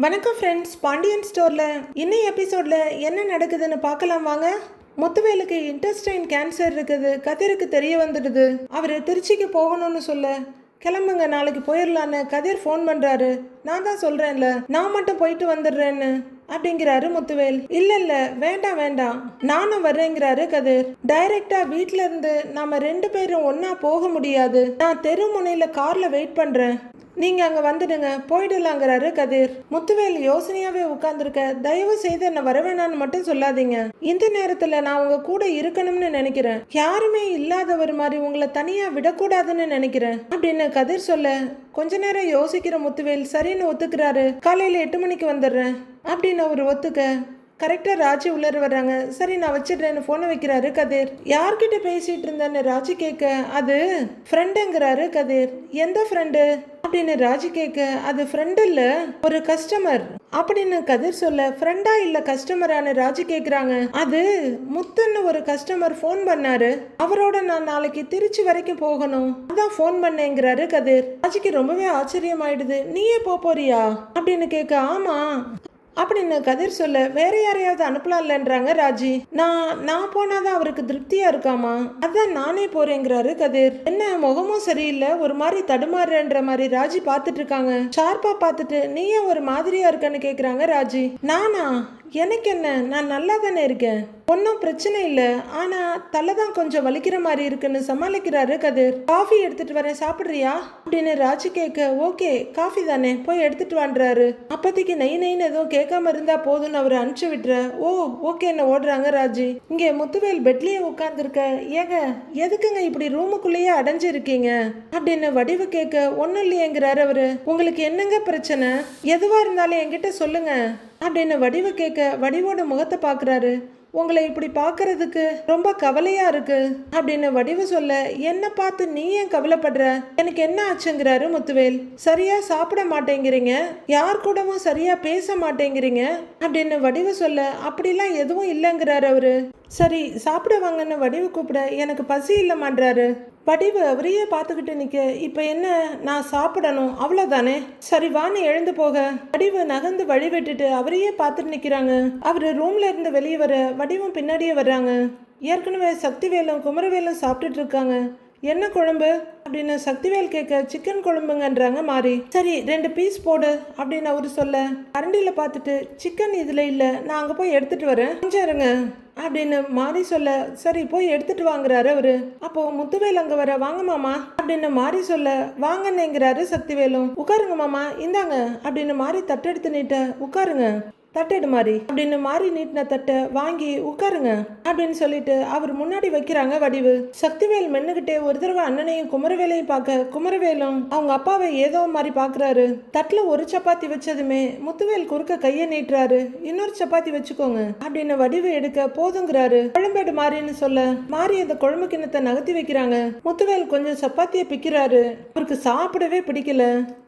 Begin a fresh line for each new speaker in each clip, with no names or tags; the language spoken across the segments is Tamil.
வணக்கம் ஃப்ரெண்ட்ஸ், பாண்டியன் ஸ்டோரில் இன்னும் எபிசோடில் என்ன நடக்குதுன்னு பார்க்கலாம் வாங்க. முத்துவேலுக்கு இன்டெஸ்டைன் கேன்சர் இருக்குது. கதிருக்கு தெரிய வந்துடுது. அவர் திருச்சிக்கு போகணும்னு சொல்ல, கிளம்புங்க நாளைக்கு போயிடலான்னு கதிர் ஃபோன் பண்ணுறாரு. நான் தான் சொல்கிறேன்ல, நான் மட்டும் போயிட்டு வந்துடுறேன்னு அப்படிங்கிறாரு முத்துவேல். இல்ல வேண்டாம் வேண்டாம், நானும் வர்றேங்கிறாரு கதிர். டைரக்டா வீட்ல இருந்து நாம 2 பேரும் ஒன்னா போக முடியாது. நான் தெரு முனையில கார்ல வெயிட் பண்றேன், நீங்க அங்க வந்துடுங்க, போயிடலாங்கிறாரு கதிர். முத்துவேல் யோசனையாவே உட்கார்ந்துருக்க. தயவு செய்து என்ன வரவேணான்னு மட்டும் சொல்லாதீங்க. இந்த நேரத்துல நான் உங்க கூட இருக்கணும்னு நினைக்கிறேன். யாருமே இல்லாதவர் மாதிரி உங்களை தனியா விடக்கூடாதுன்னு நினைக்கிறேன் அப்படின்னு கதிர் சொல்ல, கொஞ்ச நேரம் யோசிக்கிற முத்துவேல் சரின்னு ஒத்துக்கிறாரு. காலையில 8 மணிக்கு வந்துடுறேன் அப்படின்னு அவர் ஒத்துக்க, கரெக்டா ராஜி உள்ளர வர்றாங்க. சரி நான் வச்சிடுறேன்னு போனை வைக்கிறாரு கதிர். யார்கிட்ட பேசிட்டு இருந்தேன்னு ராஜி கேட்க, அது ஃப்ரெண்டுங்கிறாரு கதிர். எந்த ஃப்ரெண்டு அப்படின்னு ராஜி கேட்க, அது ஃப்ரெண்டு இல்ல, ஒரு கஸ்டமர் அப்படின்னு கதிர் சொல்ல, ஃப்ரெண்டா இல்ல கஸ்டமரான ராஜி கேக்குறாங்க. அது முத்துன்னு ஒரு கஸ்டமர் ஃபோன் பண்ணாரு, அவரோட நான் நாளைக்கு திருச்சி வரைக்கும் போகணும், அதான் ஃபோன் பண்ணேங்கிறாரு கதிர். ராஜிக்கு ரொம்பவே ஆச்சரியமாயிடுது. நீயே போறியா அப்படின்னு கேட்க, ஆமா அப்படின்னு கதிர் சொல்ல, வேற யாரையாவது அனுப்பலாம்லன்றாங்க ராஜி. நான் போனாதான் அவருக்கு திருப்தியா இருக்காமா, அதான் நானே போறேங்கிறாரு கதிர். என்ன முகமும் சரியில்லை, ஒரு மாதிரி தடுமாறுன்ற மாதிரி ராஜி பாத்துட்டு இருக்காங்க. ஷார்ப்பா பாத்துட்டு, நீயே ஒரு மாதிரியா இருக்கன்னு கேக்குறாங்க ராஜி. நானா? எனக்கு என்ன, நான் நல்லா தானே இருக்கேன், ஒன்றும் பிரச்சனை இல்லை, ஆனா தலை தான் கொஞ்சம் வலிக்கிற மாதிரி இருக்குன்னு சமாளிக்கிறாரு கதிர். காஃபி எடுத்துட்டு வரேன், சாப்பிட்றியா அப்படின்னு ராஜி கேட்க, ஓகே காஃபி தானே, போய் எடுத்துட்டு வான்றாரு. அப்போதைக்கு நெய்னு எதுவும் கேட்காம இருந்தா போதும்னு அவர் அனுப்பிச்சு விட்டுற. ஓ ஓகேன்னு ஓடுறாங்க ராஜி. இங்கே முத்துவேல் பெட்லயே உட்காந்துருக்க. ஏங்க எதுக்குங்க இப்படி ரூமுக்குள்ளேயே அடைஞ்சிருக்கீங்க அப்படின்னு வடிவு கேட்க, ஒன்றும் இல்லையேங்கிறாரு அவரு. உங்களுக்கு என்னங்க பிரச்சனை, எதுவா இருந்தாலும் என்கிட்ட சொல்லுங்க அப்படின்னு வடிவு கேட்க, வடிவோட முகத்தை பாக்குறாரு. உங்களை இப்படி பாக்குறதுக்கு ரொம்ப கவலையா இருக்கு அப்படின்னு வடிவு சொல்ல, என்ன பார்த்து நீ ஏன் கவலைப்படுற, எனக்கு என்ன ஆச்சுங்கிறாரு முத்துவேல். சரியா சாப்பிட மாட்டேங்கிறீங்க, யார் கூடவும் சரியா பேச மாட்டேங்கிறீங்க அப்படின்னு வடிவு சொல்ல, அப்படிலாம் எதுவும் இல்லைங்கிறாரு அவரு. சரி சாப்பிட வாங்கன்னு வடிவு கூப்பிட, எனக்கு பசி இல்லைமான்றாரு. வடிவு அவரையே பார்த்துக்கிட்டு நிற்க, இப்போ என்ன, நான் சாப்பிடணும் அவ்வளோதானே, சரி வான்னு எழுந்து போக, வடிவு நகர்ந்து வழி விட்டுட்டு அவரையே பார்த்துட்டு நிற்கிறாங்க. அவர் ரூம்ல இருந்து வெளியே வர வடிவும் பின்னாடியே வர்றாங்க. ஏற்கனவே சக்திவேலும் குமரவேலும் சாப்பிட்டுட்டு இருக்காங்க. என்ன குழம்பு அப்படின்னு சக்திவேல் கேட்க, சிக்கன் குழம்புங்கன்றாங்க மாறி. சரி 2 பீஸ் போடு அப்படின்னு அவரு சொல்ல, கரண்டியில் பார்த்துட்டு, சிக்கன் இதில் இல்லை, நான் அங்கே போய் எடுத்துட்டு வரேன், கொஞ்சம் இருங்க அப்படின்னு மாறி சொல்ல, சரி போய் எடுத்துட்டு வாங்குறாரு அவரு. அப்போ முத்துவேல் அங்க வர, வாங்க மாமா அப்படின்னு மாறி சொல்ல, வாங்கன்னுங்கிறாரு சக்திவேலும். உட்காருங்க மாமா, இந்தாங்க அப்படின்னு மாறி தட்டெடுத்து நீட்ட, உட்காருங்க தட்டெடு மாறி அப்படின்னு மாறி நீட்டின தட்டை வாங்கி உட்காருங்க அப்படின்னு சொல்லிட்டு அவர் முன்னாடி வைக்கிறாங்க வடிவு. சக்திவேல் மென்னுகிட்டே ஒரு தடவை அண்ணனையும் குமரவேலையும் பார்க்க, குமரவேலும் அவங்க அப்பாவை ஏதோ மாதிரி பாக்குறாரு. தட்டுல ஒரு சப்பாத்தி வச்சதுமே முத்துவேல் குறுக்க கையை நீட்டுறாரு. இன்னொரு சப்பாத்தி வச்சுக்கோங்க அப்படின்னு வடிவு எடுக்க, போதுங்கிறாரு. குழம்பேடு மாறின்னு சொல்ல, மாறி அந்த குழம்பு கிண்ணத்தை நகர்த்தி வைக்கிறாங்க. முத்துவேல் கொஞ்சம் சப்பாத்தியை பிக்கிறாரு. அவருக்கு சாப்பிடவே பிடிக்கல,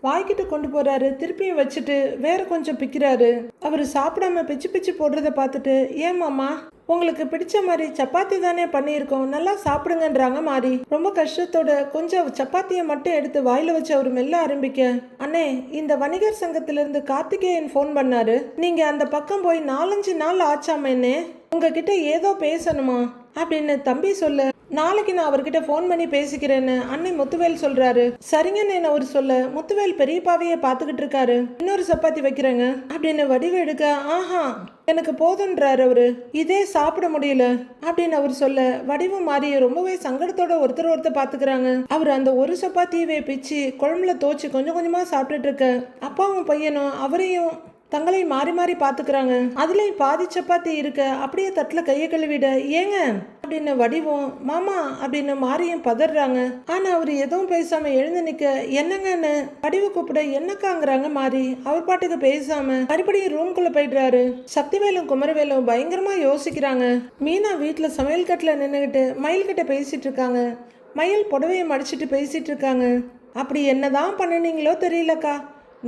வாய்க்கிட்டு கொண்டு போறாரு. திருப்பியும் வச்சுட்டு வேற கொஞ்சம் பிக்கிறாரு. அவரு சாப்பிடாம பிச்சு பிச்சு போடுறத பார்த்துட்டு, ஏன் மாமா உங்களுக்கு பிடிச்ச மாதிரி சப்பாத்தி தானே பண்ணியிருக்கோம், நல்லா சாப்பிடுங்கன்றாங்க மாறி. ரொம்ப கஷ்டத்தோட கொஞ்சம் சப்பாத்தியை மட்டும் எடுத்து வாயில வச்சு அவர் மெல்ல ஆரம்பிக்க, அண்ணே இந்த வணிகர் சங்கத்திலிருந்து கார்த்திகேயன் ஃபோன் பண்ணாரு, நீங்க அந்த பக்கம் போய் 4-5 நாள் ஆச்சாமேன்னு, உங்ககிட்ட ஏதோ பேசணுமா அப்படின்னு தம்பி சொல்ல, நாளைக்கு நான் அவர்கிட்ட ஃபோன் பண்ணி பேசிக்கிறேன்னு அன்னை முத்துவேல் சொல்றாரு. சரிங்கன்னு என்ன அவர் சொல்ல, முத்துவேல் பெரியப்பாவையே பார்த்துக்கிட்டு இருக்காரு. இன்னொரு சப்பாத்தி வைக்கிறேங்க அப்படின்னு வடிவு எடுக்க, ஆஹா எனக்கு போதுன்றாரு அவரு. இதே சாப்பிட முடியல அப்படின்னு அவர் சொல்ல, வடிவு மாறி ரொம்பவே சங்கடத்தோட ஒருத்தர் பாத்துக்கிறாங்க. அவர் அந்த ஒரு சப்பாத்தியவே பிச்சு குழம்புல தோச்சு கொஞ்சம் கொஞ்சமா சாப்பிட்டுட்டு இருக்க, அப்பாவும் பையனும் அவரையும் தங்களை மாறி மாறி பாத்துக்கிறாங்க. அதுலயும் பாதி சப்பாத்தி இருக்க, அப்படியே தட்டுல கையை கழுவிட, ஏங்க அப்படின்னு வடிவும் மாமா அப்படின்னு மாறியும் பதறாங்க. ஆனா அவரு எதுவும் பேசாம எழுந்து நிக்க, என்னங்கன்னு வடிவு கூப்பிட, என்னக்காங்கிறாங்க மாறி. அவர் பாட்டுக்கு பேசாம மறுபடியும் ரூம்குள்ள போயிடுறாரு. சக்திவேலும் குமரவேலும் பயங்கரமா யோசிக்கிறாங்க. மீனா வீட்டுல சமையல் கட்டுல நின்னுகிட்டு மயில் கிட்ட பேசிட்டு இருக்காங்க. மயில் புடவையை மடிச்சிட்டு பேசிட்டு இருக்காங்க. அப்படி என்னதான் பண்ணினீங்களோ தெரியலக்கா,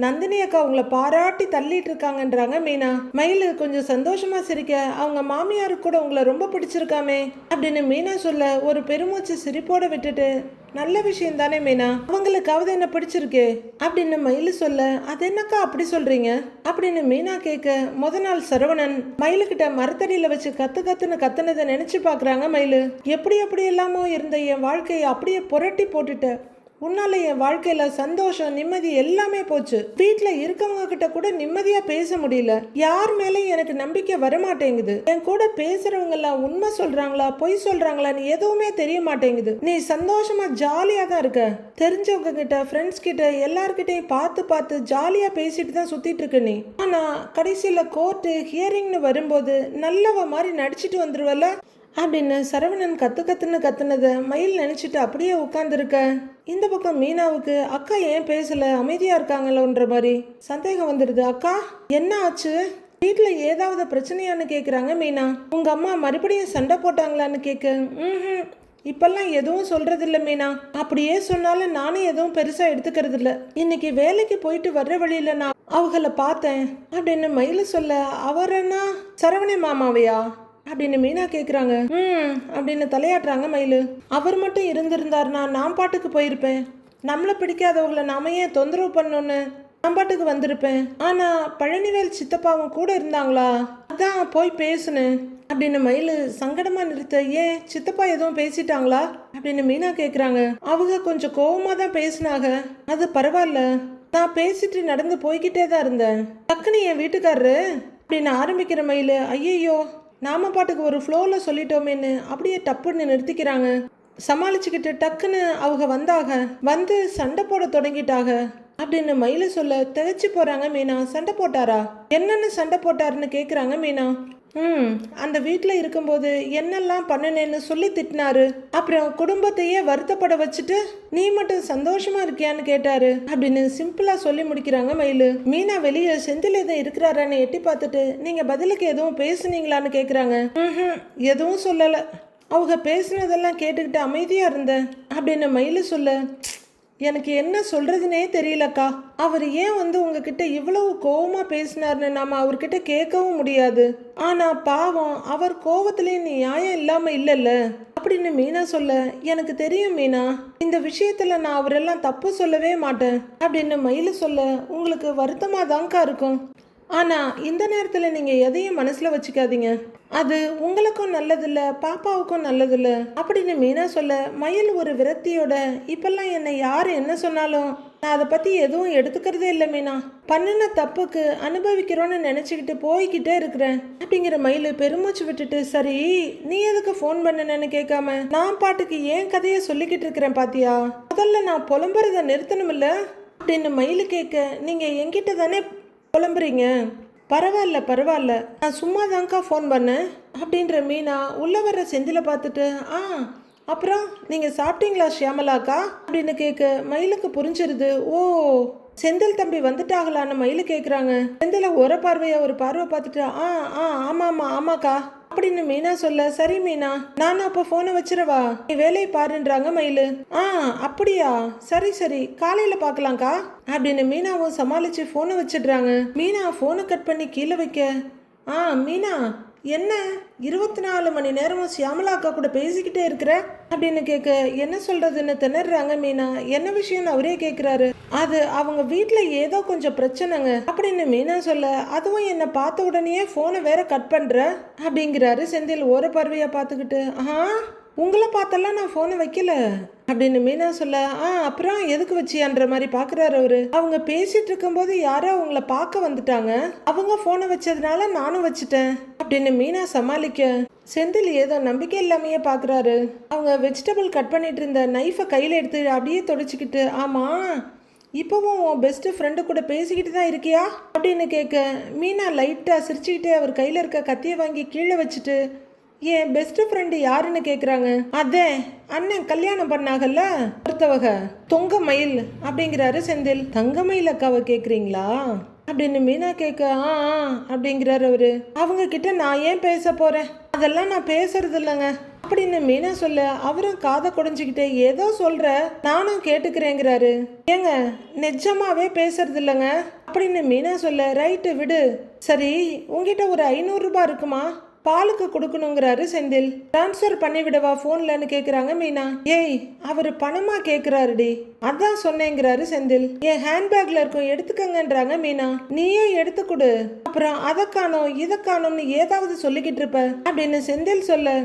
நந்தினி அக்கா உங்களை பாராட்டி தள்ளிட்டு இருக்காங்கன்றாங்க மீனா. மயில் கொஞ்சம் சந்தோஷமா சிரிக்க, அவங்க மாமியாருக்கு கூட உங்களை ரொம்ப பிடிச்சிருக்காமே அப்படின்னு மீனா சொல்ல ஒரு பெருமூச்சு சிரிப்போட விட்டுட்டு, நல்ல விஷயம் தானே மீனா, அவங்களுக்காவது என்ன பிடிச்சிருக்கு அப்படின்னு மயில் சொல்ல, அது என்னக்கா அப்படி சொல்றீங்க அப்படின்னு மீனா கேட்க, முத நாள் சரவணன் மயிலுக்கிட்ட மரத்தடியில வச்சு கத்துன்னு கத்துனதை நினைச்சு பாக்குறாங்க மயிலு. எப்படி எல்லாமோ இருந்த என் வாழ்க்கையை அப்படியே புரட்டி போட்டுட்ட, உன்னால என் வாழ்க்கையில சந்தோஷம் நிம்மதி எல்லாமே போச்சு. வீட்டுல இருக்கவங்க கிட்ட கூட நிம்மதியா பேச முடியல. யார் மேலேயும் எனக்கு நம்பிக்கை வரமாட்டேங்குது. என் கூட பேசுறவங்க எல்லாம் உண்மை சொல்றாங்களா பொய் சொல்றாங்களான்னு எதுவுமே தெரிய மாட்டேங்குது. நீ சந்தோஷமா ஜாலியா தான் இருக்க. தெரிஞ்சவங்க கிட்ட ஃப்ரெண்ட்ஸ் கிட்ட எல்லார்கிட்டையும் பார்த்து ஜாலியா பேசிட்டு தான் சுத்திட்டு இருக்க நீ. ஆனா கடைசியில கோர்ட்டு ஹியரிங்னு வரும்போது நல்லவ மாதிரி நடிச்சிட்டு வந்துருவல அப்படின்னு சரவணன் கத்துன்னு கத்துனதை மயில் நினைச்சிட்டு அப்படியே உட்கார்ந்துருக்க. இந்த பக்கம் மீனாவுக்கு அக்கா ஏன் பேசல, அமைதியா இருக்காங்களோன்ற மாதிரி சந்தேகம் வந்துடுது. அக்கா என்ன ஆச்சு, வீட்டுல ஏதாவது பிரச்சனையான்னு கேக்குறாங்க மீனா. உங்க அம்மா மறுபடியும் சண்டை போட்டாங்களான்னு கேட்க, இப்பெல்லாம் எதுவும் சொல்றது இல்ல மீனா. அப்படியே சொன்னாலும் நானும் எதுவும் பெருசா எடுத்துக்கிறது இல்ல. இன்னைக்கு வேலைக்கு போயிட்டு வர்ற வழியில நான் அவங்கள பார்த்தேன் அப்படின்னு மயில் சொல்ல, அவரன்னா சரவண மாமாவையா அப்படின்னு மீனா கேக்குறாங்க. அப்படின்னு தலையாட்டுறாங்க மயிலு. அவர் மட்டும் இருந்திருந்தாருனா நான் பாட்டுக்கு போயிருப்பேன். நம்மளை பிடிக்காதவங்களை நாம ஏன் தொந்தரவு பண்ணோன்னு நான் பாட்டுக்கு வந்திருப்பேன். ஆனா பழனிவேல் சித்தப்பாவும் கூட இருந்தாங்களா, அதான் போய் பேசுனேன் அப்படின்னு மயிலு சங்கடமா நிறுத்த, ஏன் சித்தப்பா எதுவும் பேசிட்டாங்களா அப்படின்னு மீனா கேக்குறாங்க. அவங்க கொஞ்சம் கோவமா தான் பேசினாங்க. அது பரவாயில்ல, நான் பேசிட்டு நடந்து போய்கிட்டே தான் இருந்தேன். டக்குன்னு என் வீட்டுக்காரரு அப்படின்னு ஆரம்பிக்கிற மயிலு, ஐயையோ நாம பாட்டுக்கு ஒரு ஃப்ளோல சொல்லிட்டோமேன்னு அப்படியே டப்புன்னு நிறுத்திக்கிறாங்க. சமாளிச்சுக்கிட்டு டக்குன்னு அவங்க வந்து சண்டை போட தொடங்கிட்டாங்க அப்படின்னு மயில சொல்ல திகைச்சு போறாங்க மீனா. சண்டை போட்டாரா, என்னன்னு சண்டை போட்டாருன்னு கேக்குறாங்க மீனா. அந்த வீட்டில் இருக்கும்போது என்னெல்லாம் பண்ணனேன்னு சொல்லி திட்டினாரு. அப்புறம் குடும்பத்தையே வருத்தப்பட வச்சுட்டு நீ மட்டும் சந்தோஷமா இருக்கியான்னு கேட்டாரு அப்படின்னு சிம்பிளா சொல்லி முடிக்கிறாங்க மயிலு. மீனா வெளியே செந்தில் எதுவும் இருக்கிறாரான்னு எட்டி பார்த்துட்டு, நீங்க பதிலுக்கு எதுவும் பேசுனீங்களான்னு கேக்குறாங்க. எதுவும் சொல்லல, அவங்க பேசுனதெல்லாம் கேட்டுக்கிட்டு அமைதியா இருந்தேன் அப்படின்னு மயிலு சொல்ல, எனக்கு என்ன சொல்றதுனே தெரியலக்கா. அவர் ஏன் உங்ககிட்ட இவ்வளவு கோவமா பேசினார்னு நாம அவர்கிட்ட கேட்கவும் முடியாது. ஆனா பாவம் அவர் கோவத்திலே நியாயம் இல்லாம இல்லைல்ல அப்படின்னு மீனா சொல்ல, எனக்கு தெரியும் மீனா, இந்த விஷயத்துல நான் அவரெல்லாம் தப்பு சொல்லவே மாட்டேன் அப்படின்னு மயிலு சொல்ல, உங்களுக்கு வருத்தமா தான்க்கா இருக்கும். ஆனா இந்த நேரத்துல நீங்க எதையும் மனசுல வச்சுக்காதீங்க. அது உங்களுக்கும் நல்லதில்ல, பாப்பாவுக்கும் நல்லதில்ல அப்படின்னு மீனா சொல்ல, மயில் ஒரு விரக்தியோட, இப்பெல்லாம் என்னை யாரு என்ன சொன்னாலும் நான் அதை பத்தி எதுவும் எடுத்துக்கிறதே இல்லை மீனா. பண்ணின தப்புக்கு அனுபவிக்கிறோன்னு நினைச்சுக்கிட்டு போய்கிட்டே இருக்கிறேன் அப்படிங்கிற மயில் பெருமூச்சு விட்டுட்டு, சரி நீ எதுக்கு ஃபோன் பண்ணனன்னு கேட்காம நான் பாட்டுக்கு ஏன் கதையை சொல்லிக்கிட்டு இருக்கிறேன் பாத்தியா, முதல்ல நான் புலம்புறத நிறுத்தணுமில்ல அப்படின்னு மயில் கேட்க, நீங்க என்கிட்ட தானே புலம்புறீங்க, பரவாயில்ல நான் சும்மா தான்க்கா ஃபோன் பண்ணேன் அப்படின்ற மீனா உள்ள வர்ற செந்தில பார்த்துட்டு, அப்புறம் நீங்க சாப்பிட்டீங்களா ஷியாமலாக்கா அப்படின்னு கேட்க மயிலுக்கு புரிஞ்சிருது. ஓ செந்தில் தம்பி வந்துட்டாங்களான்னு மயிலு கேட்குறாங்க. செந்தில ஒரு பார்வை பார்த்துட்டு, ஆமாக்கா அப்படின்னு மீனா சொல்ல, சரி மீனா நானும் அப்போ ஃபோனை வச்சிடவா, நீ வேலையை பாருன்றாங்க மயிலு. அப்படியா, சரி காலையில பார்க்கலாம்க்கா அப்படின்னு மீனாவும் சமாளிச்சு ஃபோனை வச்சிடுறாங்க. மீனா ஃபோனை கட் பண்ணி கீழே வைக்க, மீனா என்ன 24 மணி நேரமும் சியாமலா அக்கா கூட பேசிக்கிட்டே இருக்கிற அப்படின்னு கேட்க, என்ன சொல்றதுன்னு திணறாங்க மீனா. என்ன விஷயம்னு அவரே கேட்குறாரு. அது அவங்க வீட்டில் ஏதோ கொஞ்சம் பிரச்சனைங்க அப்படின்னு மீனா சொல்ல, அதுவும் என்னை பார்த்த உடனே ஃபோனை வேற கட் பண்ற அப்படிங்கிறாரு செந்தில் ஒரு பார்வையா பார்த்துக்கிட்டு. உங்களை பார்த்தெல்லாம் நான் ஃபோனை வைக்கல அப்படின்னு மீனா சொல்ல, அப்புறம் எதுக்கு வச்சியான்ற மாதிரி பார்க்குறாரு அவரு. அவங்க பேசிட்டு இருக்கும்போது யாரோ அவங்கள பார்க்க வந்துட்டாங்க, அவங்க ஃபோனை வச்சதுனால நானும் வச்சுட்டேன் அப்படின்னு மீனா சமாளிக்க, செந்தில் ஏதோ நம்பிக்கை இல்லாமையே பார்க்குறாரு. அவங்க வெஜிடபிள் கட் பண்ணிட்டு இருந்த நைஃபை கையில் எடுத்து அப்படியே தொடச்சிக்கிட்டு, ஆமாம் இப்போவும் உன் பெஸ்ட் ஃப்ரெண்டு கூட பேசிக்கிட்டு தான் இருக்கியா அப்படின்னு கேட்க, மீனா லைட்டாக சிரிச்சுக்கிட்டே அவர் கையில் இருக்க கத்தியை வாங்கி கீழே வச்சுட்டு, என் பெஸ்ட் ஃப்ரெண்டு யாருன்னு கேட்குறாங்க. அதே அண்ணன் கல்யாணம் பண்ணாகல்ல ஒருத்தவக தொங்கமயில் அப்படிங்கிறாரு செந்தில். தங்கமயில் அக்காவை கேட்குறீங்களா அப்படின்னு மீனா கேட்க, அப்படிங்கிறாரு அவரு. அவங்க கிட்ட நான் ஏன் பேச போறேன், அதெல்லாம் நான் பேசுறது இல்லைங்க அப்படின்னு மீனா சொல்ல அவரும் காதை குடைஞ்சுக்கிட்டே ஏதோ சொல்ற, நானும் கேட்டுக்கிறேங்கிறாரு. ஏங்க நிஜமாவே பேசுறது இல்லைங்க அப்படின்னு மீனா சொல்ல, ரைட்டு விடு. சரி உங்ககிட்ட ஒரு 500 ரூபாய் இருக்குமா? பாலுக்கு கொடுக்கணுங்கிறாரு செந்தில். டிரான்ஸ்ஃபர் பண்ணி விடவா போன்லன்னு கேக்குறாங்க மீனா. ஏய் அவரு பணமா கேக்குறாருடி. அதான் சொன்னேங்கிறாரு செந்தில். என் ஹேண்ட்பேக்ல இருக்கும் எடுத்துக்கங்கன்றாங்க மீனா. நீயே எடுத்து கொடு, அப்புறம் அதை காணோம் இதை காணோம்னு ஏதாவது சொல்லிக்கிட்டு இருப்ப அப்படின்னு செந்தில் சொல்ல,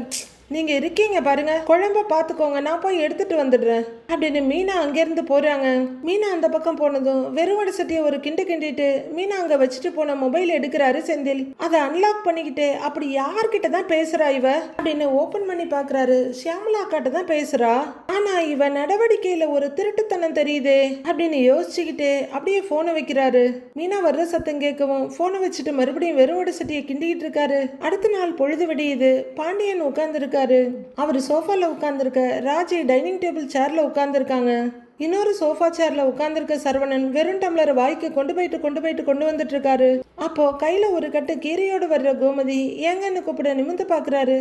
நீங்க இருக்கீங்க பாருங்க, குழம்ப பாத்துக்கோங்க, நான் போய் எடுத்துட்டு வந்துடுறேன் அப்படின்னு மீனா அங்கிருந்து போறாங்க. மீனா அந்த பக்கம் போனதும் வெறுவடை சட்டியை ஒரு கிண்டு கிண்டிட்டு மீனா அங்க வச்சுட்டு போன மொபைல் எடுக்கிறாரு செந்தில். அதை அன்லாக் பண்ணிக்கிட்டு, அப்படி யார்கிட்ட தான் பேசுறா இவ அப்படின்னு ஓபன் பண்ணி பாக்குறாரு. ஷியாமலா அக்காட்ட தான் பேசுறா. ஆனா இவ நடவடிக்கையில ஒரு திருட்டுத்தனம் தெரியுதே அப்படின்னு யோசிச்சுக்கிட்டு அப்படியே போனை வைக்கிறாரு. மீனா வர்ற சத்தம் கேட்கவும் போனை வச்சுட்டு மறுபடியும் வெறுவடை சட்டியை கிண்டிக்கிட்டு இருக்காரு. அடுத்த நாள் பொழுது விடியுது. பாண்டியன் உட்கார்ந்து அவரு சோஃபால உட்கார்ந்துருக்க, ராஜி டைனிங் டேபிள் சேர்ல உட்கார்ந்துருக்காங்க. இன்னொரு சோஃபா சேர்ல உட்கார்ந்துருக்க சரவணன் வெறும் டம்ளரை வாய்க்கு கொண்டு வந்துட்டு இருக்காரு. அப்போ கையில ஒரு கட்டு கீரையோடு வர்ற கோமதி ஏங்கன்னு கூப்பிட நிமிந்து பாக்குறாரு.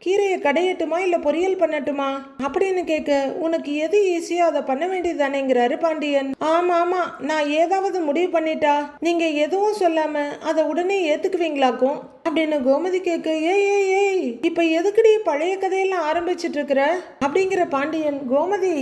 கீரையை கடையட்டுமா இல்ல பொரியல் பண்ணட்டுமா அப்படின்னு கேட்க, உனக்கு எது ஈஸியோ அதை பண்ண வேண்டியது தானேங்கிறாரு பாண்டியன். ஆமா ஆமா, நான் ஏதாவது முடிவு பண்ணிட்டா நீங்க எதுவும் சொல்லாம அதை உடனே ஏத்துக்குவீங்களாக்கும் அப்படின்னு கோமதி கேட்க, ஏய் இப்ப எதுக்குடி பழைய கதையெல்லாம் ஆரம்பிச்சிட்டு இருக்கிற அப்படிங்கிற பாண்டியன், கோமதி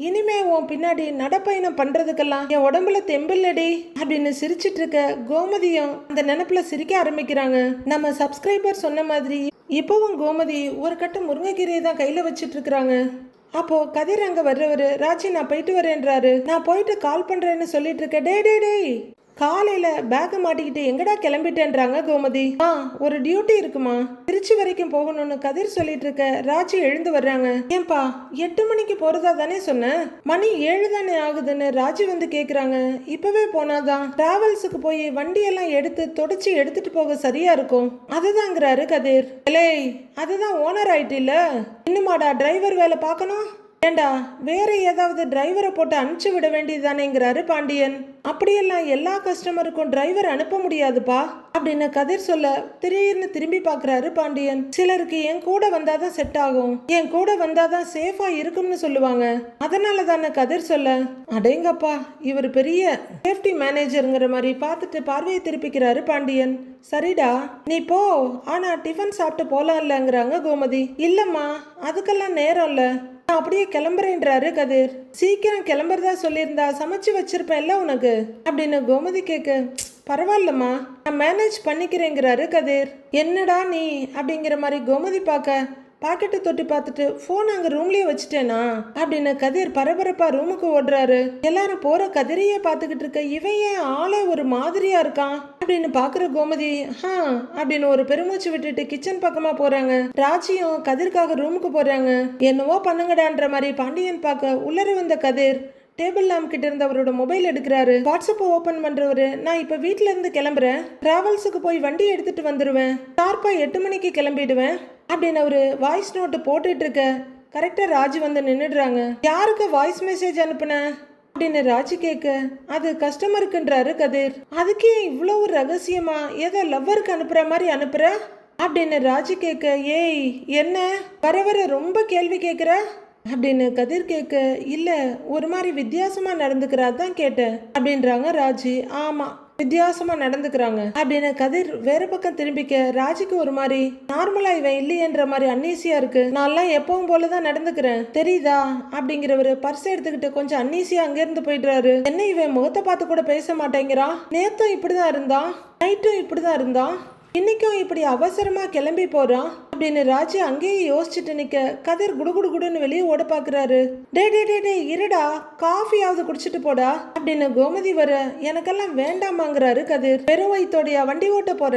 இனிமே உன் பின்னாடி நடப்பயணம் பண்றதுக்கெல்லாம் என் உடம்புல தெம்பில்லடி அப்படின்னு சிரிச்சிட்டு இருக்க கோமதியும் அந்த நினைப்புல சிரிக்க ஆரம்பிக்கிறாங்க. நம்ம சப்ஸ்கிரைபர் சொன்ன மாதிரி இப்பவும் கோமதி ஒரு கட்டு முருங்கைக்கீரையை தான் கையில வச்சிட்டு இருக்கிறாங்க. அப்போ கதிர் அங்க வர்றவரு, ராஜி நான் போயிட்டு வரேன்றாரு. நான் போயிட்டு கால் பண்றேன்னு சொல்லிட்டு இருக்கேன். டேய் காலையில பேக்க மாட்டிக்கிட்டு எங்கடா கிளம்பிட்டேன்றாங்க கோமதி. ஒரு டியூட்டி இருக்குமா, திருச்சி வரைக்கும் போகணும்னு கதிர் சொல்லிட்டு இருக்க, ராஜி எழுந்து வர்றாங்க. ஏன்பா 8 மணிக்கு போறதா தானே சொன்ன, மணி 7 தானே ஆகுதுன்னு ராஜி வந்து கேக்குறாங்க. இப்பவே போனாதான் டிராவல்ஸுக்கு போய் வண்டியெல்லாம் எடுத்து தொடச்சி எடுத்துட்டு போக சரியா இருக்கும். அதுதாங்கிறாரு கதிர். அதுதான் ஓனர் ஆயிட்டு இல்ல, இன்னுமாடா டிரைவர் வேலை பார்க்கணும்? ஏண்டா வேற ஏதாவது டிரைவரை போட்டு அனுப்பிச்சு விட வேண்டியதானேங்கிறாரு பாண்டியன். அப்படியெல்லாம் எல்லா கஸ்டமருக்கும் டிரைவர் அனுப்ப முடியாதுப்பா அப்படின்னு கதிர் சொல்ல, திடீர்னு திரும்பி பாக்குறாரு பாண்டியன். சிலருக்கு என் கூட வந்தாதான் செட் ஆகும், என் கூட வந்தாதான் சேஃபா இருக்கும்னு சொல்லுவாங்க, அதனால தானே கதிர் சொல்ல. அடேங்கப்பா இவர் பெரிய சேஃப்டி மேனேஜருங்கிற மாதிரி பார்த்துட்டு பார்வையை திருப்பிக்கிறாரு பாண்டியன். சரிடா நீ போ, ஆனா டிஃபன் சாப்பிட்டு போலாம் இல்லங்கிறாங்க கோமதி. இல்லம்மா அதுக்கெல்லாம் நேரம் இல்ல, நான் அப்படியே கிளம்புறேன்றாரு கதிர். சீக்கிரம் கிளம்புறதா சொல்லியிருந்தா சமைச்சு வச்சிருப்பேன்ல உனக்கு அப்படின்னு கோமதி கேட்க, பரவாயில்லம்மா நான் மேனேஜ் பண்ணிக்கிறேங்கிறாரு கதிர். என்னடா நீ அப்படிங்கிற மாதிரி கோமதி பார்க்க, பாக்கெட்டை தொட்டி பார்த்துட்டு போன் அங்க ரூம்லயே வச்சுட்டேனா அப்படின்னு கதிர் பரபரப்பா ரூமுக்கு ஓடுறாரு. எல்லாரும் போற கதிரையே பார்த்துக்கிட்டு இருக்க, இவன் ஏன் ஆளே ஒரு மாதிரியா இருக்கான் அப்படின்னு பாக்குற கோமதி அப்படின்னு ஒரு பெருமூச்சு விட்டுட்டு கிச்சன் பக்கமா போறாங்க. ராஜியும் கதிர்க்காக ரூமுக்கு போறாங்க. என்னவோ பண்ணுங்கடான்ற மாதிரி பாண்டியன் பார்க்க உள்ளர வந்த கதிர் டேபிள் லேம்ப் கிட்ட இருந்து அவரோட மொபைல் எடுக்கிறாரு. வாட்ஸ்அப்பை ஓபன் பண்றவரு, நான் இப்ப வீட்டுல இருந்து கிளம்புறேன், டிராவல்ஸுக்கு போய் வண்டி எடுத்துட்டு வந்துருவேன், ஷார்ப்பா 8 மணிக்கு கிளம்பிடுவேன் அப்படின்னு அவரு வாய்ஸ் நோட்டு போட்டுட்டு இருக்க, கரெக்டா ராஜி வந்து நின்னுடுறாங்க. யாருக்கு வாய்ஸ் மெசேஜ் அனுப்புன அப்படின்னு ராஜி கேட்க, அது கஸ்டமருக்குன்றாரு கதிர். அதுக்கே இவ்வளவு ரகசியமா ஏதோ லவ்வருக்கு அனுப்புற மாதிரி அனுப்புற அப்படின்னு ராஜி கேட்க, ஏய் என்ன வர வர ரொம்ப கேள்வி கேட்குற அப்படின்னு கதிர் கேட்க, இல்ல ஒரு மாதிரி வித்தியாசமா நடந்துக்கிறா தான் கேட்டேன் அப்படின்றாங்க ராஜி. ஆமா வித்தியாசமா நடந்துக்கிறாங்க அப்படின்னு கதிர் வேற பக்கம் திரும்பிக்க, ராஜிக்கு ஒரு மாதிரி நார்மலா இவன் இல்லையன்ற மாதிரி அன்னீசியா இருக்கு. நான்லாம் எப்பவும் போலதான் நடந்துக்கிறேன் தெரியுதா அப்படிங்கிறவரு பர்ஸ் எடுத்துக்கிட்டு கொஞ்சம் அன்னீசியா அங்கிருந்து போயிடுறாரு. என்ன இவன் முகத்தை பார்த்து கூட பேச மாட்டேங்கிறான், நேத்தும் இப்படிதான் இருந்தான், நைட்டும் இப்படிதான் இருந்தான், இன்னைக்கும் இப்படி அவசரமா கிளம்பி போறான் அப்படின்னு ராஜி அங்கேயே யோசிச்சுட்டு நிக்க, கதிர் குடுகுடுன்னு வெளியே ஓட பாக்குறாரு. டே இருடா காஃபியாவது குடிச்சிட்டு போடா அப்படின்னு கோமதி வர, எனக்கெல்லாம் வேண்டாமாங்கிறாரு கதிர். வெறும் வயித்தோடையா வண்டி ஓட்ட போற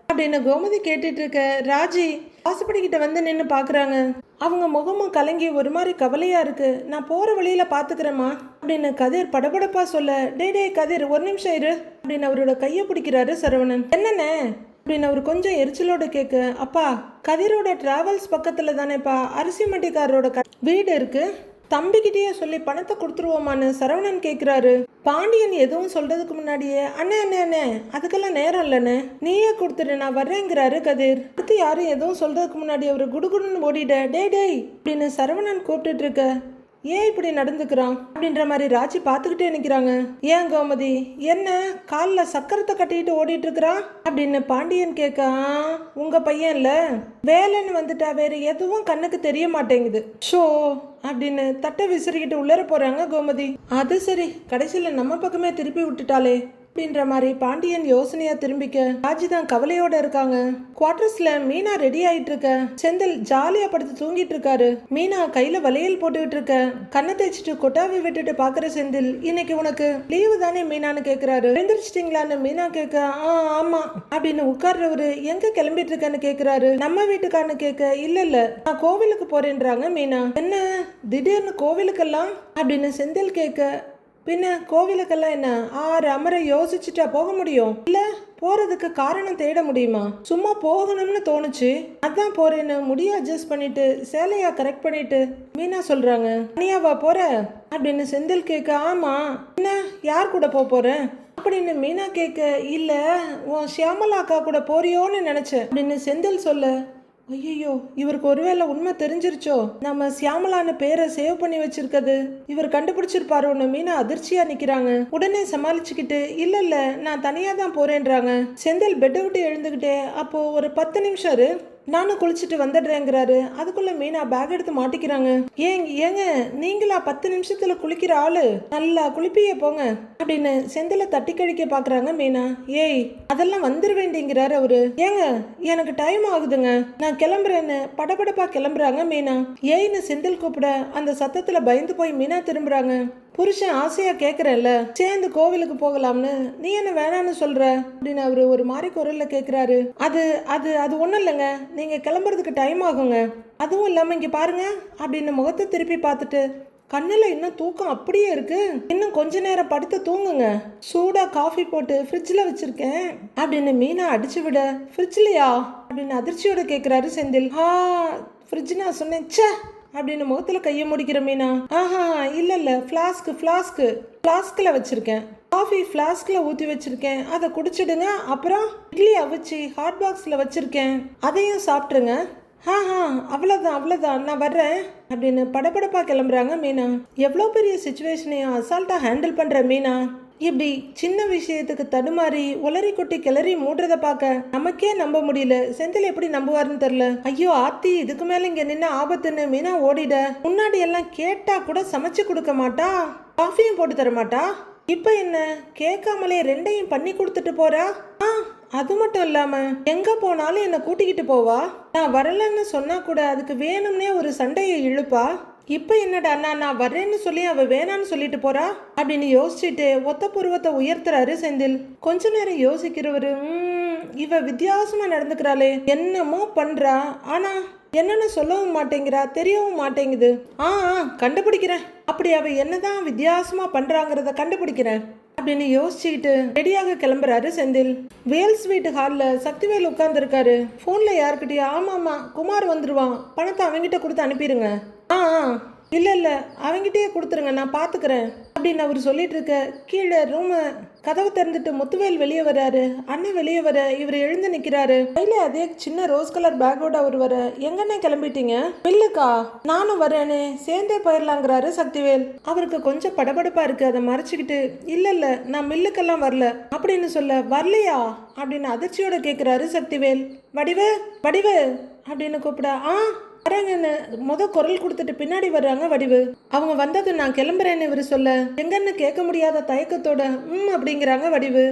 அப்படின்னு கோமதி கேட்டுட்டு இருக்க, ராஜி வாசப்படிக்கிட்ட வந்து நின்று பாக்குறாங்க. அவங்க முகமும் கலங்கி ஒரு மாதிரி கவலையா இருக்கு. நான் போற வழியில பாத்துக்கிறேம்மா அப்படின்னு கதிர் படபடப்பா சொல்ல, டே கதிர் ஒரு நிமிஷம் இரு அப்படின்னு அவரோட கையை பிடிக்கிறாரு சரவணன். என்னன்னு அப்படின்னு அவர் கொஞ்சம் எரிச்சலோட கேட்க, அப்பா கதிரோட டிராவல்ஸ் பக்கத்துல தானேப்பா அரிசி மண்டிக்காரரோட வீடு இருக்கு, தம்பிக்கிட்டேயே சொல்லி பணத்தை கொடுத்துருவோமான்னு சரவணன் கேக்குறாரு. பாண்டியன் எதுவும் சொல்றதுக்கு முன்னாடியே அண்ணே அண்ணே அண்ணே அதுக்கெல்லாம் நேரம் இல்லைன்னு நீயே கொடுத்துட்டு நான் வர்றேங்கிறாரு கதிர். அடுத்து யாரும் எதுவும் சொல்றதுக்கு முன்னாடி அவரு குடுகுடுன்னு ஓடிட டே டேய் அப்படின்னு சரவணன் கூப்பிட்டுட்டு இருக்க ஏன் இப்படி நடந்துக்கிறான் அப்படின்ற மாதிரி ராஜி பார்த்துக்கிட்டே நிற்கிறாங்க. ஏன் கோமதி என்ன காலில் சக்கரத்தை கட்டிட்டு ஓடிட்டு இருக்கிறான் அப்படின்னு பாண்டியன் கேட்க உங்க பையன் இல்ல வேலைன்னு வந்துட்டா வேற எதுவும் கண்ணுக்கு தெரிய மாட்டேங்குது ஷோ அப்படின்னு தட்டை விசிறிக்கிட்டு உள்ளர போறாங்க கோமதி. அது சரி கடைசியில் நம்ம பக்கமே திருப்பி விட்டுட்டாலே அப்படின்ற மாதிரி பாண்டியன் யோசனையா திரும்பிக்க ராஜி தான் கவலையோட இருக்காங்க. குவார்டர்ஸ்ல மீனா ரெடி ஆயிட்டு இருக்க, செந்தில் ஜாலியா படுத்து தூங்கிட்டு இருக்காரு. மீனா கையில வளையல் போட்டுக்கிட்டு இருக்க, கண்ணை தேய்ச்சிட்டு கொட்டாவி விட்டுட்டு பாக்குற செந்தில் இன்னைக்கு உனக்கு லீவு தானே மீனான்னு கேக்குறாரு. எழுந்திரிச்சிட்டீங்களான்னு மீனா கேட்க ஆமா அப்படின்னு உட்கார்றவரு எங்க கிளம்பிட்டு இருக்கன்னு கேக்குறாரு. நம்ம வீட்டுக்காரன்னு கேட்க இல்ல நான் கோவிலுக்கு போறேன்றாங்க மீனா. என்ன திடீர்னு கோவிலுக்கெல்லாம் அப்படின்னு செந்தில் கேட்க பின்ன கோவிலுக்கெல்லாம் என்ன 6 அமர யோசிச்சுட்டா போக முடியும் இல்ல போறதுக்கு காரணம் தேட முடியுமா? சும்மா போகணும்னு தோணுச்சு அதான் போறேன்னு முடிய அட்ஜஸ்ட் பண்ணிட்டு சேலையா கரெக்ட் பண்ணிட்டு மீனா சொல்றாங்க. தனியாவா போற அப்படின்னு செந்தில் கேட்க ஆமா என்ன யார் கூட போற அப்படின்னு மீனா கேட்க இல்ல உன் ஷியாமலா அக்கா கூட போறியோன்னு நினைச்சேன் அப்படின்னு செந்தில் சொல்ல ஐயோ இவருக்கு ஒருவேளை உண்மை தெரிஞ்சிருச்சோ நம்ம சியாமலான்னு பேரை சேவ் பண்ணி வச்சிருக்கது இவர் கண்டுபிடிச்சிருப்பாரோன்னு மீனா அதிர்ச்சியா நிக்கிறாங்க. உடனே சமாளிச்சுக்கிட்டு இல்ல நான் தனியா தான் போறேன்றாங்க. செந்தில் பெட்டை விட்டு எழுந்துகிட்டே அப்போ ஒரு 10 நிமிஷம் இரு நானும் குளிச்சுட்டு வந்துடுறேங்கிறாரு. அதுக்குள்ள மீனா பேக் எடுத்து மாட்டிக்கிறாங்க. ஏங்க நீங்களா 10 நிமிஷத்துல குளிக்கிற ஆளு நல்லா குளிப்பிய போங்க அப்படின்னு செந்தில தட்டி கழிக்க பாக்குறாங்க மீனா. ஏய் அதெல்லாம் வந்துருவேண்டிங்கிறாரு அவரு. ஏங்க எனக்கு டைம் ஆகுதுங்க நான் கிளம்புறேன்னு படபடப்பா கிளம்புறாங்க மீனா. ஏன்னு செந்தில் கூப்பிட அந்த சத்தத்துல பயந்து போய் மீனா திரும்புறாங்க. புருஷன் ஆசையா கேக்குறேன்ல சேர்ந்து கோவிலுக்கு போகலாம்னு நீ என்ன வேணான்னு சொல்ற அப்படின்னு அவரு ஒரு மாதிரி குரல்ல கேக்குறாரு. அது அது அது ஒண்ணும் இல்லைங்க நீங்க கிளம்புறதுக்கு டைம் ஆகுங்க. அதுவும் இல்லாம இங்க பாருங்க அப்படின்னு முகத்தை திருப்பி பார்த்துட்டு கண்ணுல இன்னும் தூக்கம் அப்படியே இருக்கு இன்னும் கொஞ்ச நேரம் படுத்து தூங்குங்க சூடா காஃபி போட்டு ஃப்ரிட்ஜ்ல வச்சிருக்கேன் அப்படின்னு மீனா அடிச்சு விட ஃப்ரிட்ஜ்லயா அப்படின்னு அதிர்ச்சியோட கேக்குறாரு செந்தில். ஃப்ரிட்ஜ் நான் சொன்னேன் ச்சே அப்படின்னு முகத்துல கையை முடிக்கிற மீனா. இல்ல ஃப்ளாஸ்க்ல வச்சிருக்கேன் காஃபி ஃப்ளாஸ்க்ல ஊற்றி வச்சிருக்கேன் அதை குடிச்சிடுங்க. அப்புறம் இட்லி அவிச்சு ஹாட் பாக்ஸ்ல வச்சிருக்கேன் அதையும் சாப்பிட்ருங்க. அவ்வளோதான் நான் வர்றேன் அப்படின்னு படபடப்பா கிளம்புறாங்க மீனா. எவ்வளோ பெரிய சுச்சுவேஷனையும் அசால்ட்டா ஹேண்டில் பண்ற மீனா இப்படி சின்ன விஷயத்துக்கு தடுமாறி உளறி கொட்டி கிளறி மூடுறத பார்க்க நமக்கே நம்ப முடியல. செந்தில் எப்படி நம்புவாருன்னு தெரியல. ஐயோ ஆத்தி இதுக்கு மேல இங்க நின்ன ஆபத்துன்னு மீனா ஓடிட. முன்னாடி எல்லாம் கேட்டா கூட சமைச்சு கொடுக்க மாட்டா காஃபியும் போட்டு தர மாட்டா. இப்ப என்ன கேட்காமலே ரெண்டையும் பண்ணி கொடுத்துட்டு போறா. அது மட்டும் இல்லாம எங்க போனாலும் என்ன கூட்டிக்கிட்டு போவா. நான் வரலன்னு சொன்னா கூட அதுக்கு வேணும்னே ஒரு சண்டையை இழுப்பா. இப்ப என்னடா நான் வர்றேன்னு சொல்லி அவ வேணான்னு சொல்லிட்டு போறா அப்படின்னு யோசிச்சுட்டு ஒத்த புருவத்தை உயர்த்துறாரு செந்தில். கொஞ்ச நேரம் யோசிக்கிறவரு இவ வித்தியாசமா நடந்துக்கிறாளே என்னமோ பண்றா ஆனா என்னன்னு சொல்லவும் மாட்டேங்கிறா தெரியவும் மாட்டேங்குது. கண்டுபிடிக்கிறேன் அப்படி அவ என்னதான் வித்தியாசமா பண்றாங்கிறத கண்டுபிடிக்கிறேன் அப்படின்னு யோசிச்சுக்கிட்டு ரெடியாக கிளம்புறாரு செந்தில். வேல்ஸ் வீட்டு ஹால்ல சக்திவேல் உட்கார்ந்து இருக்காரு. போன்ல யாருக்கிட்டயா ஆமாமா குமார் வந்துருவான் பணத்தை அவங்கிட்ட கொடுத்து அனுப்பிடுங்க. இல்ல அவங்கிட்டயே கொடுத்துருங்க நான் பாத்துக்கிறேன் அப்படின்னு அவர் சொல்லிட்டு இருக்க கீழே ரூம் கதவு திறந்துட்டு முத்துவேல் வெளியே வராரு. அண்ணன் வெளியே வர இவர் எழுந்து நிக்கிறாரு. கையில அதே சின்ன ரோஸ் கலர் பேக்கோட அவர் வர எங்கண்ணே கிளம்பிட்டீங்க? மில்லுக்கா நானும் வரேன்னு சேர்ந்தே போயிடலாங்கிறாரு சக்திவேல். அவருக்கு கொஞ்சம் படபடப்பா இருக்கு அதை மறைச்சுக்கிட்டு இல்ல நான் மில்லுக்கெல்லாம் வரல அப்படின்னு சொல்ல வரலையா அப்படின்னு அதிர்ச்சியோட கேக்குறாரு சக்திவேல். வடிவு அப்படின்னு கூப்பிட வரேங்கன்னு குரல் கொடுத்துட்டு பின்னாடி வர்றாங்க வடிவு. அவங்க வந்தது நான் கிளம்புறேன்னு இவரு சொல்ல எங்கன்னு கேட்க முடியாத தயக்கத்தோட அப்படிங்கிறாங்க வடிவு.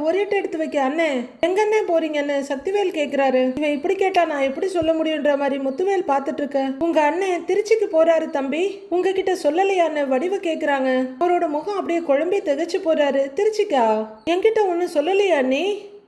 ஒரு எட்டு எடுத்து வைக்க அண்ணே எங்கன்னே போறீங்கன்னு சக்திவேல் கேக்குறாரு. இவன் இப்படி கேட்டா நான் எப்படி சொல்ல முடியுன்ற மாதிரி முத்துவேல் பாத்துட்டு இருக்க. உங்க அண்ணன் திருச்சிக்கு போறாரு தம்பி உங்ககிட்ட சொல்லலையான்னு வடிவு கேக்குறாங்க. அவரோட முகம் அப்படியே குழம்பி திகச்சு போறாரு. திருச்சிக்கா என்கிட்ட ஒன்னும் சொல்லலையா நீ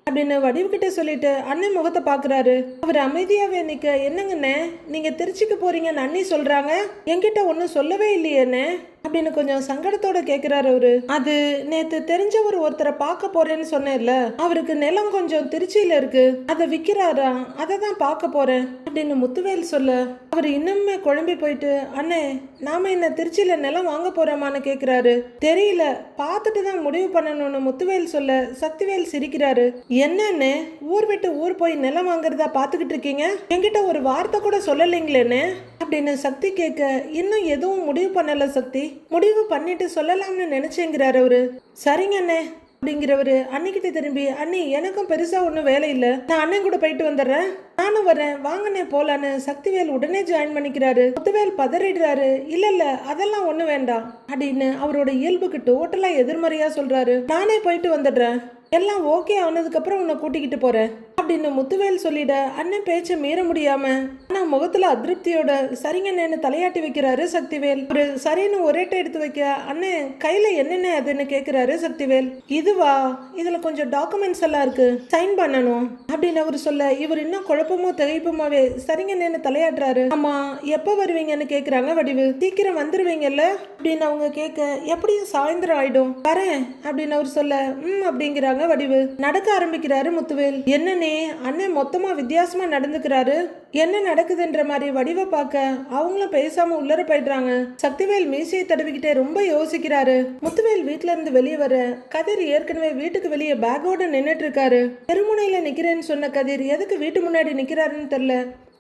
அப்படின்னு வடிவுகிட்ட சொல்லிட்டு அண்ணன் முகத்தை பாக்குறாரு. அவர் அமைதியாவே நிக்க என்னங்கண்ணே நீங்க திருச்சிக்கு போறீங்கன்னு அண்ணி சொல்றாங்க என்கிட்ட ஒன்னும் சொல்லவே இல்லையேன்னு அப்படின்னு கொஞ்சம் சங்கடத்தோட கேக்குறாரு அவரு. அது நேத்து தெரிஞ்சவர் ஒருத்தரை பார்க்க போறேன்னு சொன்னேன்ல, அவருக்கு நிலம் கொஞ்சம் திருச்சியில இருக்கு, அதை விக்கிறாரா, அதை தான் பார்க்க போறேன் அப்படின்னு முத்துவேல் சொல்ல அவர் இன்னுமே குழம்பி போயிட்டு, அண்ணே நாம என்ன திருச்சியில நிலம் வாங்க போறோமான்னு கேக்குறாரு. தெரியல, பார்த்துட்டு தான் முடிவு பண்ணணும்னு முத்துவேல் சொல்ல சக்திவேல் சிரிக்கிறாரு. என்னன்னு ஊர் விட்டு ஊர் போய் நிலம் வாங்குறதா பாத்துக்கிட்டு இருக்கீங்க, என்கிட்ட ஒரு வார்த்தை கூட சொல்லலைங்களேன்னு அப்படின்னு சக்தி கேட்க, இன்னும் எதுவும் முடிவு பண்ணல சக்தி, முடிவு பண்ணிட்டு சொல்லலாம்னு நினைச்சேங்கிறாரு அவரு. சரிங்க அண்ணே அப்படிங்கிறவரு அன்னிக்கிட்ட திரும்பி, அண்ணி எனக்கும் பெருசா ஒன்றும் வேலை இல்லை, நான் அண்ணன் கூட போயிட்டு வந்துடுறேன், நானும் வரேன் வாங்கண்ணே போலான்னு சக்திவேல் உடனே ஜாயின் பண்ணிக்கிறாரு. முத்துவேல் பதறிடுறாரு. இல்ல அதெல்லாம் ஒண்ணு வேண்டாம் அப்படின்னு அவரோட இயல்புக்கு டோட்டலா எதிர்மறையா சொல்றாரு. நானே போயிட்டு வந்துடுறேன், எல்லாம் ஓகே ஆனதுக்கு அப்புறம் உன்னை கூட்டிக்கிட்டு போறேன் அப்படின்னு முத்துவேல் சொல்லிட அண்ணன் பேச்ச மீற முடியாம ஆனா முகத்துல அதிருப்தியோட சரிங்கன்னு தலையாட்டி வைக்கிறாரு சக்திவேல். ஒரு சரின்னு ஒரேட்டை எடுத்து வைக்க, அண்ணன் கையில என்னென்ன அதுன்னு கேக்குறாரு சக்திவேல். இதுவா, இதுல கொஞ்சம் டாக்குமெண்ட்ஸ் எல்லாம் இருக்கு, சைன் பண்ணணும் அப்படின்னு அவர் சொல்ல இவர் இன்னும் குழப்பமோ திகைப்புமாவே சரிங்கன்னு தலையாட்டுறாரு. ஆமா எப்ப வருவீங்கன்னு கேக்குறாங்க வடிவு. சீக்கிரம் வந்துருவீங்கல்ல அப்படின்னு அவங்க கேட்க, எப்படியும் சாயந்தரம் ஆயிடும், வரேன் அப்படின்னு அவர் சொல்ல அப்படிங்கிறாங்க வடிவு. நடக்க ஆரம்பிக்கிறாரு முத்துவேல். என்னன்னே அண்ணன் மொத்தமா வித்தியாசமா நடந்துக்கிறாரு, என்ன நடக்குதுன்ற மாதிரி வடிவை பார்க்க அவங்களும் பேசாம உள்ளர போயிடுறாங்க. சக்திவேல் மீசையை தடவிக்கிட்டே ரொம்ப யோசிக்கிறாரு. முத்துவேல் வீட்டுல இருந்து வெளியே வர கதிர் ஏற்கனவே வீட்டுக்கு வெளியே பேக்கோட நின்னுட்டு இருக்காரு. தெருமுனையில நிக்கிறேன்னு சொன்ன கதிர் எதுக்கு வீட்டு முன்னாடி நிக்கிறாருன்னு தெரியல.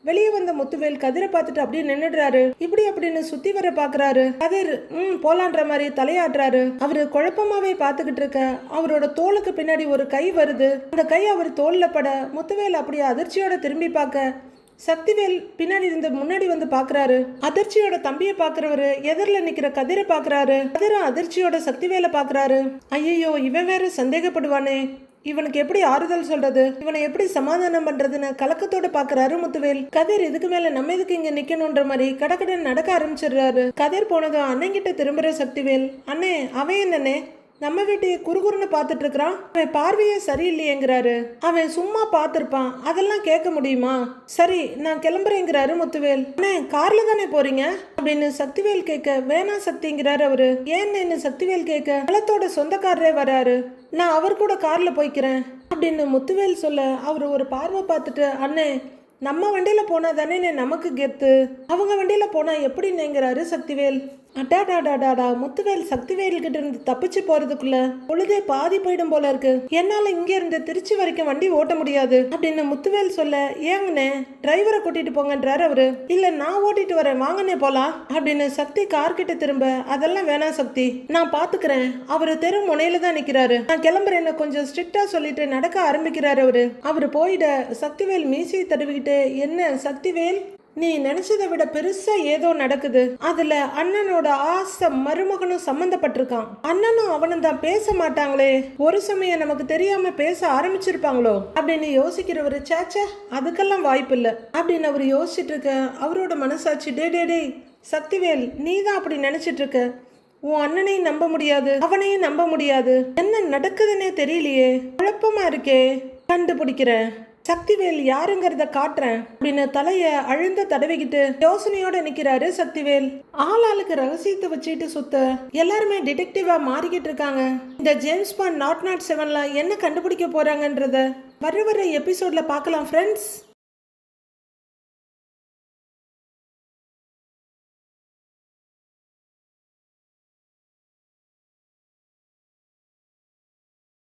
வெளியே வந்த முத்துவேல் கதிரை பார்த்துட்டு அப்படியே நின்னுடுறாரு. இப்படி அப்படின்னு சுத்தி வர பாக்குறாரு. கதிர் போலான்ற மாதிரி தலையாடுறாரு. அவரு குழப்பமாவே பாத்துக்கிட்டு இருக்க அவரோட தோளுக்கு பின்னாடி ஒரு கை வருது. அந்த கை அவர் தோல்ல பட முத்துவேல் அப்படியே அதிர்ச்சியோட திரும்பி பார்க்க சக்திவேல் பின்னாடி இருந்து முன்னாடி வந்து பாக்குறாரு. அதிர்ச்சியோட தம்பியை பாக்குறவரு எதிரில நிக்கிற கதிரை பாக்குறாரு. கதிர அதிர்ச்சியோட சக்திவேலை பாக்குறாரு. ஐயோ இவன் வேற சந்தேகப்படுவானே, இவனுக்கு எப்படி ஆறுதல் சொல்றது, இவனை எப்படி சமாதானம் பண்றதுன்னு கலக்கத்தோட பாக்குறாரு முத்துவேல். கதிர் இதுக்கு மேல நம்ம எதுக்கு இங்க நிக்கணும்ன்ற மாதிரி கடகடன் நடக்க ஆரம்பிச்சிடுறாரு. கதிர் போனதும் அண்ணங்கிட்ட திரும்புற சக்திவேல், அண்ணே அவன் என்னன்னே நம்ம வீட்டையே குறுகுறுன்னு பார்த்துட்டு இருக்கிறான், அவன் பார்வையே சரியில்லையேங்கிறாரு. அவன் சும்மா பார்த்துருப்பான், அதெல்லாம் கேட்க முடியுமா, சரி நான் கிளம்புறேங்கிறாரு முத்துவேல். அண்ணே கார்ல தானே போறீங்க அப்படின்னு சக்திவேல் கேட்க, வேணாம் சக்திங்கிறாரு அவரு. ஏன்னு சக்திவேல் கேட்க, களத்தோட சொந்தக்காரரே வராரு, நான் அவர் கூட கார்ல போய்க்கிறேன் அப்படின்னு முத்துவேல் சொல்ல அவரு ஒரு பார்வை பார்த்துட்டு, அண்ணே நம்ம வண்டியில போனா தானே நமக்கு கெத்து, அவங்க வண்டியில போனா எப்படின்னுங்கிறாரு சக்திவேல். அடாடாடாடாடா, முத்துவேல் சக்திவேல் கிட்ட இருந்து தப்பிச்சு போறதுக்குள்ள பொழுதே பாதி போயிடும் போல இருக்கு, என்னால இங்க இருந்து திருச்சி வரைக்கும் வண்டி ஓட்ட முடியாது அப்படின்னு முத்துவேல் சொல்ல, ஏங்கண்ணே டிரைவரை கூட்டிட்டு போங்கன்றாரு அவரு. இல்ல நான் ஓட்டிட்டு வரேன் வாங்கண்ணே போலாம் அப்படின்னு சக்தி கார் கிட்ட திரும்ப, அதெல்லாம் வேணாம் சக்தி நான் பாத்துக்கிறேன், அவரு தெரு முனையில தான் நிக்கிறாரு, நான் கிளம்புறேன்னு கொஞ்சம் ஸ்ட்ரிக்டா சொல்லிட்டு நடக்க ஆரம்பிக்கிறாரு அவரு போயிட சக்திவேல் மீசையை தடவிக்கிட்டு, என்ன சக்திவேல் நீ நினைச்சதை விட பெருசா ஏதோ நடக்குது, அதுல அண்ணனோட ஆசை மருமகனும் சம்பந்தப்பட்டிருக்கான், அண்ணனும் அவனும் தான் பேச மாட்டாங்களே, ஒரு சமயம் நமக்கு தெரியாம பேச ஆரம்பிச்சிருப்பாங்களோ அப்படின்னு யோசிக்கிறவரு, சேச்சா அதுக்கெல்லாம் வாய்ப்பு இல்ல அப்படின்னு அவர் யோசிச்சுட்டு இருக்க அவரோட மனசாட்சி, டே சக்திவேல் நீ தான் அப்படி நினைச்சிட்டு இருக்க, உன் அண்ணனையும் நம்ப முடியாது அவனையும் நம்ப முடியாது, என்ன நடக்குதுன்னே தெரியலையே, குழப்பமா இருக்கே, கண்டுபிடிக்கிறேன் சக்திவேல் யாருங்கிறத காட்டுறேன் அப்படின்னு தலைய அழுந்த தடவிக்கிட்டு யோசனையோட நிக்கிறாரு சக்திவேல். ஆளாளுக்கு ரகசியத்தை வச்சுட்டு சுத்த எல்லாருமே டிடெக்டிவா மாறிக்கிட்டு இருக்காங்க. இந்த ஜேம்ஸ் பாண்ட் 007ல என்ன கண்டுபிடிக்க போறாங்கன்றத வர எபிசோட்ல பார்க்கலாம் ஃப்ரெண்ட்ஸ்.